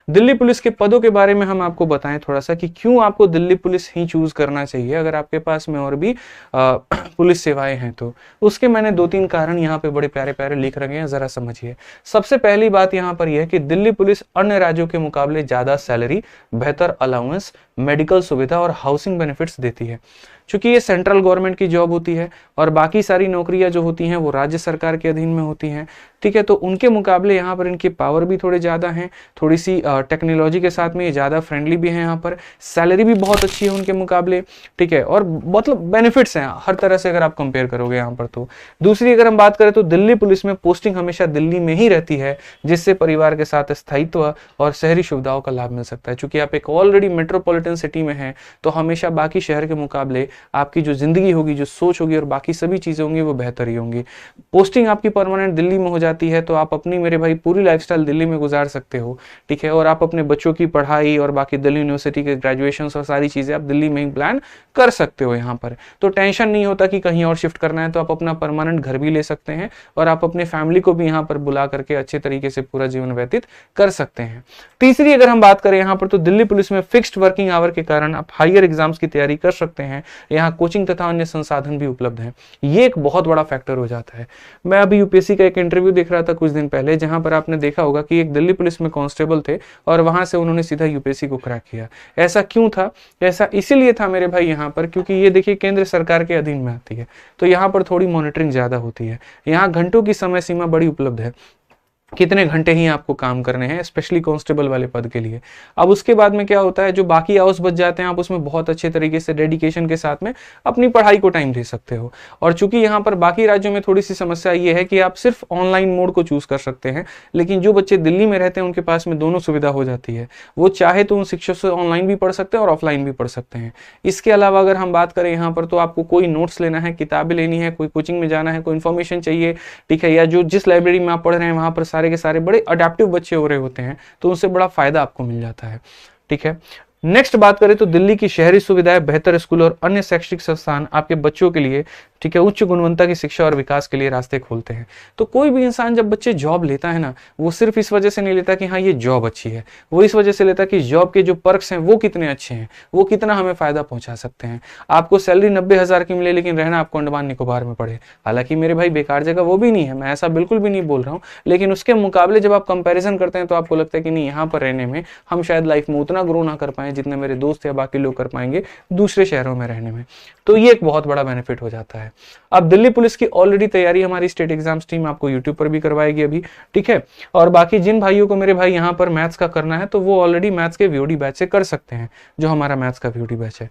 Delhi police के पदों के बारे में हम आपको बताएं थोड़ा सा कि क्यों आपको दिल्ली पुलिस ही चूज करना चाहिए अगर आपके पास में और भी पुलिस सेवाएं हैं तो। उसके मैंने 2-3 कारण यहाँ पे बड़े प्यारे प्यारे लिख रखे हैं, जरा समझिए। सबसे पहली बात यहाँ पर यह है कि दिल्ली पुलिस अन्य राज्यों के मुकाबले ज्यादा सैलरी, बेहतर अलाउंस, मेडिकल सुविधा और हाउसिंग बेनिफिट्स देती है। चूंकि ये सेंट्रल गवर्नमेंट की जॉब होती है और बाकी सारी नौकरियां जो होती हैं वो राज्य सरकार के अधीन में होती हैं, ठीक है। तो उनके मुकाबले यहाँ पर इनकी पावर भी थोड़े ज़्यादा हैं, थोड़ी सी टेक्नोलॉजी के साथ में ये ज़्यादा फ्रेंडली भी हैं, यहाँ पर सैलरी भी बहुत अच्छी है उनके मुकाबले, ठीक है। और मतलब बेनिफिट्स हैं हर तरह से अगर आप कंपेयर करोगे यहाँ पर तो। दूसरी अगर हम बात करें तो दिल्ली पुलिस में पोस्टिंग हमेशा दिल्ली में ही रहती है, जिससे परिवार के साथ स्थायित्व और शहरी सुविधाओं का लाभ मिल सकता है। चूंकि आप एक ऑलरेडी मेट्रोपॉलिटन सिटी में हैं तो हमेशा बाकी शहर के मुकाबले आपकी जो जिंदगी होगी, जो सोच होगी और बाकी सभी चीजें होंगी वो बेहतर ही होंगी। पोस्टिंग आपकी परमानेंट दिल्ली में हो जाती है तो आप अपनी मेरे भाई पूरी लाइफस्टाइल दिल्ली में गुजार सकते हो, ठीक है। और आप अपने बच्चों की पढ़ाई और बाकी दिल्ली यूनिवर्सिटी के ग्रेजुएशन और सारी चीजें आप दिल्ली में ही प्लान कर सकते हो यहाँ पर। तो टेंशन नहीं होता कि कहीं और शिफ्ट करना है, तो आप अपना परमानेंट घर भी ले सकते हैं और आप अपने फैमिली को भी यहाँ पर बुला करके अच्छे तरीके से पूरा जीवन व्यतीत कर सकते हैं। तीसरी अगर हम बात करें यहाँ पर तो दिल्ली पुलिस में फिक्स्ड वर्किंग आवर के कारण आप हायर एग्जाम्स की तैयारी कर सकते हैं। यहाँ कोचिंग तथा अन्य संसाधन भी उपलब्ध हैं। ये एक बहुत बड़ा फैक्टर हो जाता है। मैं अभी यूपीएससी का एक इंटरव्यू देख रहा था कुछ दिन पहले, जहां पर आपने देखा होगा कि एक दिल्ली पुलिस में कांस्टेबल थे और वहां से उन्होंने सीधा यूपीएससी को क्रैक किया। ऐसा क्यों था? ऐसा इसीलिए था मेरे भाई यहाँ पर क्योंकि ये देखिए केंद्र सरकार के अधीन में आती है, तो यहाँ पर थोड़ी मॉनिटरिंग ज्यादा होती है। यहाँ घंटों की समय सीमा बड़ी उपलब्ध है, कितने घंटे ही आपको काम करने हैं, स्पेशली कांस्टेबल वाले पद के लिए। अब उसके बाद में क्या होता है, जो बाकी आवर्स बच जाते हैं आप उसमें बहुत अच्छे तरीके से डेडिकेशन के साथ में अपनी पढ़ाई को टाइम दे सकते हो। और चूंकि यहाँ पर बाकी राज्यों में थोड़ी सी समस्या ये है कि आप सिर्फ ऑनलाइन मोड को चूज कर सकते हैं, लेकिन जो बच्चे दिल्ली में रहते हैं उनके पास में दोनों सुविधा हो जाती है। वो चाहे तो उन शिक्षक से ऑनलाइन भी पढ़ सकते हैं और ऑफलाइन भी पढ़ सकते हैं। इसके अलावा अगर हम बात करें यहाँ पर तो आपको कोई नोट्स लेना है, किताबें लेनी है, कोई कोचिंग में जाना है, कोई इन्फॉर्मेशन चाहिए, ठीक है, या जो जिस लाइब्रेरी में आप पढ़ रहे हैं वहां पर सारे के सारे बड़े अडेप्टिव बच्चे हो रहे होते हैं, तो उनसे बड़ा फायदा आपको मिल जाता है, ठीक है। नेक्स्ट बात करें तो दिल्ली की शहरी सुविधाएं, बेहतर स्कूल और अन्य शैक्षिक संस्थान आपके बच्चों के लिए, ठीक है, उच्च गुणवत्ता की शिक्षा और विकास के लिए रास्ते खोलते हैं। तो कोई भी इंसान जब बच्चे जॉब लेता है ना, वो सिर्फ इस वजह से नहीं लेता कि हाँ ये जॉब अच्छी है, वो इस वजह से लेता कि जॉब के जो पर्क्स हैं वो कितने अच्छे हैं, वो कितना हमें फायदा पहुंचा सकते हैं। आपको सैलरी 90,000 की मिले लेकिन रहना आपको अंडमान निकोबार में पड़े, हालांकि मेरे भाई बेकार जगह वो भी नहीं है, मैं ऐसा बिल्कुल भी नहीं बोल रहा हूँ, लेकिन उसके मुकाबले जब आप कंपेरिजन करते हैं तो आपको लगता है कि नहीं, यहाँ पर रहने में हम शायद लाइफ में उतना ग्रो ना कर पाए जितने मेरे दोस्त या बाकी लोग कर पाएंगे दूसरे शहरों में रहने में। तो ये एक बहुत बड़ा बेनिफिट हो जाता है। अब दिल्ली पुलिस की ऑलरेडी तैयारी हमारी स्टेट एग्जाम्स टीम आपको यूट्यूब पर भी करवाएगी अभी, ठीक है। और बाकी जिन भाइयों को मेरे भाई यहाँ पर मैथ्स का करना है तो वो ऑलरेडी मैथ्स के वीओडी बैच से कर सकते हैं, जो हमारा मैथ्स का वीओडी बैच है।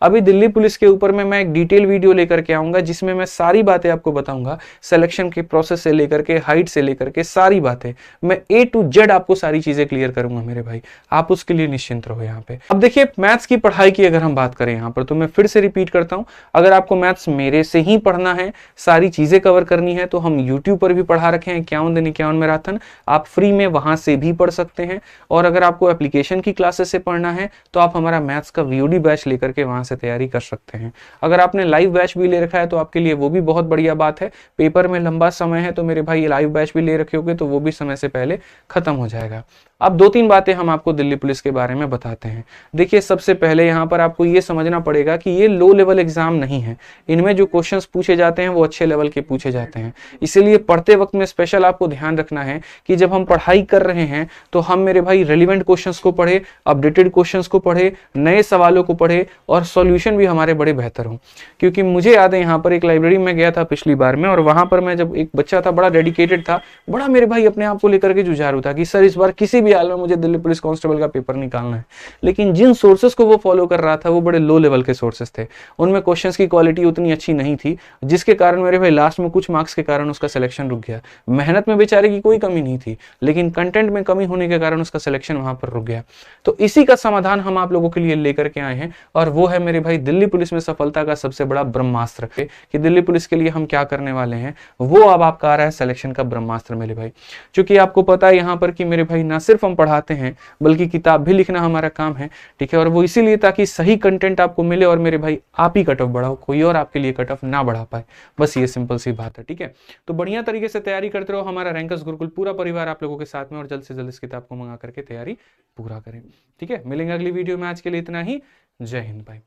अभी दिल्ली पुलिस के ऊपर में मैं एक डिटेल वीडियो लेकर के आऊंगा जिसमें मैं सारी बातें आपको बताऊंगा, सिलेक्शन के प्रोसेस से लेकर के, हाइट से लेकर के सारी बातें मैं A to Z आपको सारी चीजें क्लियर करूंगा मेरे भाई, आप उसके लिए निश्चिंत रहो यहाँ पे। अब देखिए मैथ्स की पढ़ाई की अगर हम बात करें यहाँ पर तो मैं फिर से रिपीट करता हूँ, अगर आपको मैथ्स मेरे से ही पढ़ना है, सारी चीजें कवर करनी है, तो हम यूट्यूब पर भी पढ़ा रखे हैं 51 दिन 51 मैराथन, आप फ्री में वहां से भी पढ़ सकते हैं। और अगर आपको एप्लीकेशन की क्लासेस से पढ़ना है तो आप हमारा मैथ्स का वीओडी बैच लेकर के वहां से तैयारी कर सकते हैं। अगर आपने लाइव बैच भी ले रखा है तो आपके लिए वो भी बहुत बढ़िया बात है, पेपर में लंबा समय है तो मेरे भाई ये लाइव बैच भी ले रखे होगे तो वो भी समय से पहले खत्म हो जाएगा। अब 2-3 बातें हम आपको दिल्ली पुलिस के बारे में बताते हैं। देखिए सबसे पहले यहाँ पर आपको ये समझना पड़ेगा कि ये लो लेवल एग्जाम नहीं है, इनमें जो क्वेश्चंस पूछे जाते हैं वो अच्छे लेवल के पूछे जाते हैं। इसीलिए पढ़ते वक्त में स्पेशल आपको ध्यान रखना है कि जब हम पढ़ाई कर रहे हैं तो हम मेरे भाई रेलिवेंट क्वेश्चंस को पढ़े, अपडेटेड क्वेश्चंस को पढ़े, नए सवालों को पढ़े और सॉल्यूशन भी हमारे बड़े बेहतर हों। क्योंकि मुझे याद है यहाँ पर एक लाइब्रेरी में गया था पिछली बार में, और वहां पर मैं जब एक बच्चा था बड़ा डेडिकेटेड था, बड़ा मेरे भाई अपने आप को लेकर के जुझारू था कि सर इस बार किसी भी हाल में मुझे दिल्ली पुलिस कांस्टेबल का पेपर निकालना है। लेकिन जिन सोर्सेस को वो फॉलो कर रहा था वो बड़े लो लेवल के सोर्सेस थे, उनमें क्वेश्चंस की क्वालिटी उतनी अच्छी नहीं थी, जिसके कारण मेरे भाई लास्ट में कुछ मार्क्स के कारण उसका सिलेक्शन रुक गया। मेहनत में बेचारे की कोई कमी नहीं थी, लेकिन कंटेंट में कमी होने के कारण उसका सिलेक्शन वहां पर रुक गया। तो इसी का समाधान हम आप लोगों के लिए लेकर के आए हैं, और वो है मेरे भाई दिल्ली पुलिस में सफलता का सबसे बड़ा ब्रह्मास्त्र। कि दिल्ली पुलिस के लिए हम क्या करने वाले हैं, वो अब आपका आ रहा है सिलेक्शन का ब्रह्मास्त्र मेरे भाई। क्योंकि आपको पता है यहाँ पर कि मेरे भाई ना सिर्फ हम पढ़ाते हैं बल्कि किताब भी लिखना हमारा काम नाम है, ठीक है। और वो इसीलिए ताकि सही कंटेंट आपको मिले और मेरे भाई आप ही कट ऑफ बढ़ाओ, कोई और आपके लिए कट ऑफ ना बढ़ा पाए, बस ये सिंपल सी बात है, ठीक है। तो बढ़िया तरीके से तैयारी करते रहो, हमारा रैंकर्स गुरुकुल पूरा परिवार आप लोगों के साथ में, और जल्द से जल्द इस किताब को मंगा करके तैयारी पूरा करें, ठीक है। मिलेंगे अगली वीडियो में, आज के लिए इतना ही। जय हिंद भाई।